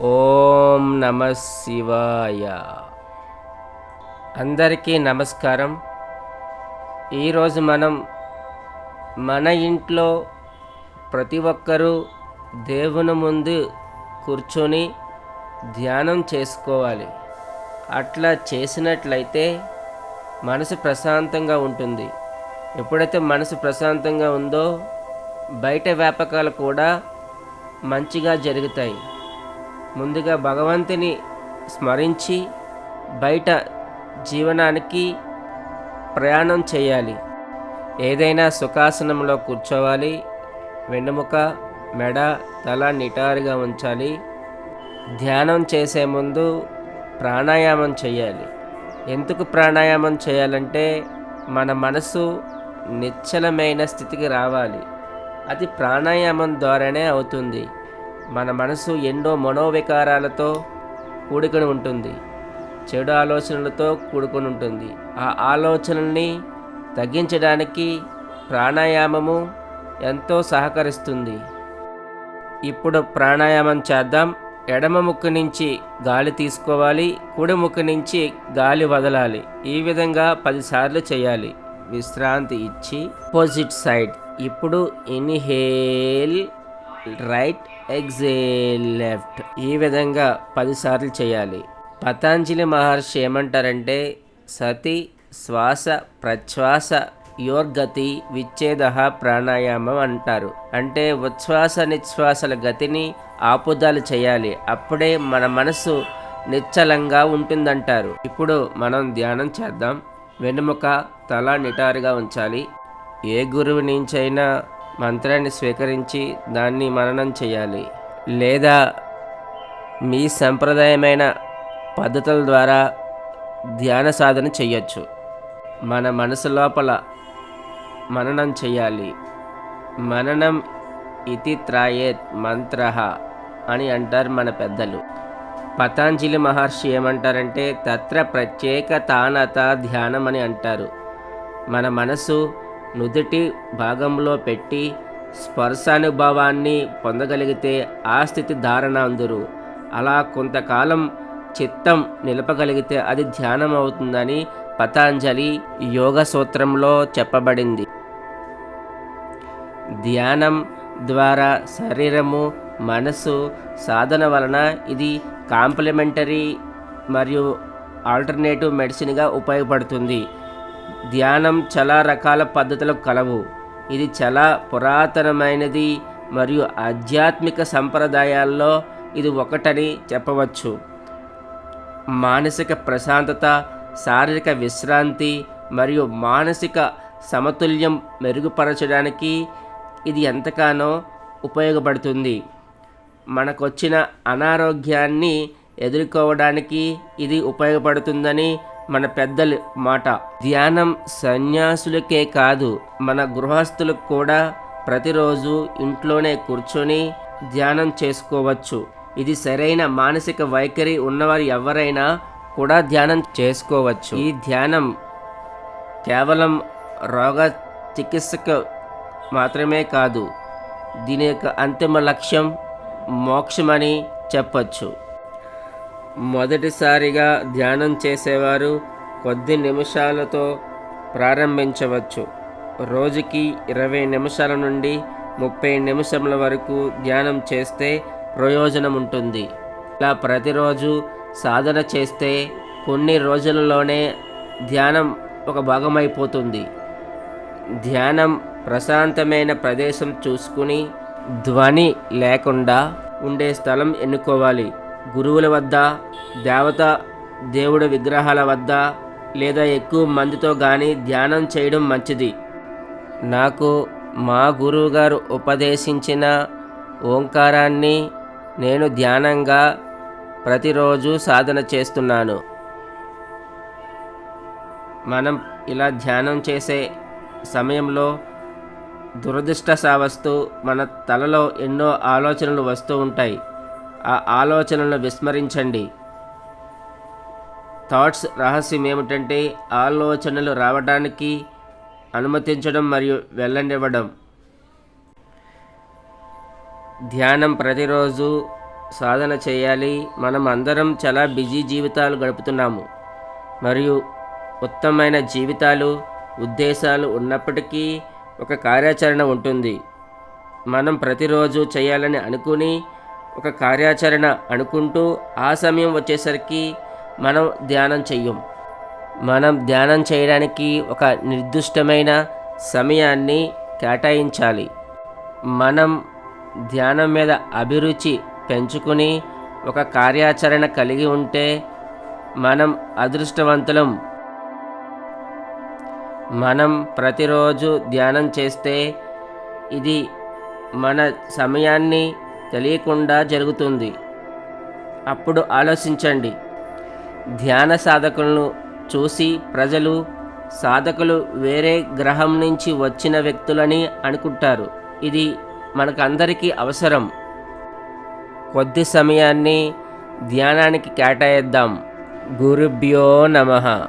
ఓం నమ శివాయ. అందరికీ నమస్కారం. ఈరోజు మనం మన ఇంట్లో ప్రతి ఒక్కరూ దేవుని ముందు కూర్చొని ధ్యానం చేసుకోవాలి. అట్లా చేసినట్లయితే మనసు ప్రశాంతంగా ఉంటుంది. ఎప్పుడైతే మనసు ప్రశాంతంగా ఉందో బయట వ్యాపకాలు కూడా మంచిగా జరుగుతాయి. ముందుగా భగవంతుని స్మరించి బయట జీవనానికి ప్రయాణం చేయాలి. ఏదైనా సుఖాసనంలో కూర్చోవాలి. వెన్నుముక, మెడ, తల నిటారుగా ఉంచాలి. ధ్యానం చేసే ముందు ప్రాణాయామం చేయాలి. ఎందుకు ప్రాణాయామం చేయాలంటే మన మనసు నిశ్చలమైన స్థితికి రావాలి. అది ప్రాణాయామం ద్వారానే అవుతుంది. మన మనసు ఎన్నో మనోవికారాలతో కూడుకొని ఉంటుంది. చెడు ఆలోచనలతో కూడుకొని ఉంటుంది. ఆ ఆలోచనల్ని తగ్గించడానికి ప్రాణాయామము ఎంతో సహకరిస్తుంది. ఇప్పుడు ప్రాణాయామం చేద్దాం. ఎడమ ముక్కు నుంచి గాలి తీసుకోవాలి, కుడి ముక్కు నుంచి గాలి వదలాలి. ఈ విధంగా 10 సార్లు చేయాలి. విశ్రాంతి ఇచ్చి ఆపోజిట్ సైడ్. ఇప్పుడు ఇన్హేల్ రైట్, ఎగ్జేల్ లెఫ్ట్. ఈ విధంగా 10 సార్లు చేయాలి. పతంజలి మహర్షి ఏమంటారంటే సతి శ్వాస ప్రశ్వాస యోర్గతి విచ్ఛేద ప్రాణాయామం అంటారు. అంటే ఉచ్ఛ్వాస నిశ్వాసల గతిని ఆపుదల చేయాలి. అప్పుడే మన మనసు నిశ్చలంగా ఉంటుందంటారు. ఇప్పుడు మనం ధ్యానం చేద్దాం. వెన్నుముక, తల నిటారుగా ఉంచాలి. ఏ గురువు నుంచైనా మంత్రాన్ని స్వీకరించి దాన్ని మననం చేయాలి. లేదా మీ సంప్రదాయమైన పద్ధతుల ద్వారా ధ్యాన సాధన చేయొచ్చు. మన మనసు లోపల మననం చేయాలి. మననం ఇతి త్రాయేత్ మంత్ర అని అంటారు మన పెద్దలు. పతంజలి మహర్షి ఏమంటారంటే తత్ర ప్రత్యేక తానత ధ్యానం అని అంటారు. మన మనసు నుదుటి భాగంలో పెట్టి స్పర్శానుభవాన్ని పొందగలిగితే ఆ స్థితి ధారణ అందురు. అలా కొంతకాలం చిత్తం నిలపగలిగితే అది ధ్యానం అవుతుందని పతంజలి యోగ సూత్రంలో చెప్పబడింది. ధ్యానం ద్వారా శరీరము, మనసు సాధన వలన ఇది కాంప్లిమెంటరీ మరియు ఆల్టర్నేటివ్ మెడిసిన్గా ఉపయోగపడుతుంది. ధ్యానం చాలా రకాల పద్ధతులు కలవు. ఇది చాలా పురాతనమైనది మరియు ఆధ్యాత్మిక సంప్రదాయాల్లో ఇది ఒకటని చెప్పవచ్చు. మానసిక ప్రశాంతత, శారీరక విశ్రాంతి మరియు మానసిక సమతుల్యం మెరుగుపరచడానికి ఇది ఎంతగానో ఉపయోగపడుతుంది. మనకొచ్చిన అనారోగ్యాన్ని ఎదుర్కోవడానికి ఇది ఉపయోగపడుతుందని మన పెద్దల మాట. ధ్యానం సన్యాసులకే కాదు, మన గృహస్థులకు కూడా ప్రతిరోజు ఇంట్లోనే కూర్చొని ధ్యానం చేసుకోవచ్చు. ఇది సరైన మానసిక వైఖరి ఉన్నవారు ఎవరైనా కూడా ధ్యానం చేసుకోవచ్చు. ఈ ధ్యానం కేవలం రోగ చికిత్సకు మాత్రమే కాదు, దీని యొక్క అంతిమ లక్ష్యం మోక్షమని చెప్పచ్చు. మొదటిసారిగా ధ్యానం చేసేవారు కొద్ది నిమిషాలతో ప్రారంభించవచ్చు. రోజుకి 20 నిమిషాల నుండి 30 నిమిషాల వరకు ధ్యానం చేస్తే ప్రయోజనం ఉంటుంది. ఇలా ప్రతిరోజు సాధన చేస్తే కొన్ని రోజులలోనే ధ్యానం ఒక భాగమైపోతుంది. ధ్యానం ప్రశాంతమైన ప్రదేశం చూసుకుని ధ్వని లేకుండా ఉండే స్థలం ఎన్నుకోవాలి. గురువుల వద్ద, దేవుడి విగ్రహాల వద్ద లేదా ఎక్కువ మందితో కానీ ధ్యానం చేయడం మంచిది. నాకు మా గురువుగారు ఉపదేశించిన ఓంకారాన్ని నేను ధ్యానంగా ప్రతిరోజు సాధన చేస్తున్నాను. మనం ఇలా ధ్యానం చేసే సమయంలో దురదృష్టవశాత్తు మన తలలో ఎన్నో ఆలోచనలు వస్తూ ఉంటాయి. ఆ ఆలోచనలను విస్మరించండి. థాట్స్ రహస్యం ఏమిటంటే ఆలోచనలు రావడానికి అనుమతించడం మరియు వెళ్ళనివ్వడం. ధ్యానం ప్రతిరోజు సాధన చేయాలి. మనం అందరం చాలా బిజీ జీవితాలు గడుపుతున్నాము మరియు ఉత్తమమైన జీవితాలు, ఉద్దేశాలు ఉన్నప్పటికీ ఒక కార్యాచరణ ఉంటుంది. మనం ప్రతిరోజు చేయాలని అనుకుని ఒక కార్యాచరణ అనుకుంటూ ఆ సమయం వచ్చేసరికి మనం ధ్యానం చెయ్యం. మనం ధ్యానం చేయడానికి ఒక నిర్దిష్టమైన సమయాన్ని కేటాయించాలి. మనం ధ్యానం మీద అభిరుచి పెంచుకుని ఒక కార్యాచరణ కలిగి ఉంటే మనం అదృష్టవంతులం. మనం ప్రతిరోజు ధ్యానం చేస్తే ఇది మన సమయాన్ని తెలియకుండా జరుగుతుంది. అప్పుడు ఆలోచించండి, ధ్యాన సాధకులను చూసి ప్రజలు సాధకులు వేరే గ్రహం నుంచి వచ్చిన వ్యక్తులని అనుకుంటారు. ఇది మనకందరికీ అవసరం. కొద్ది సమయాన్ని ధ్యానానికి కేటాయిద్దాం. గురుభ్యో నమః.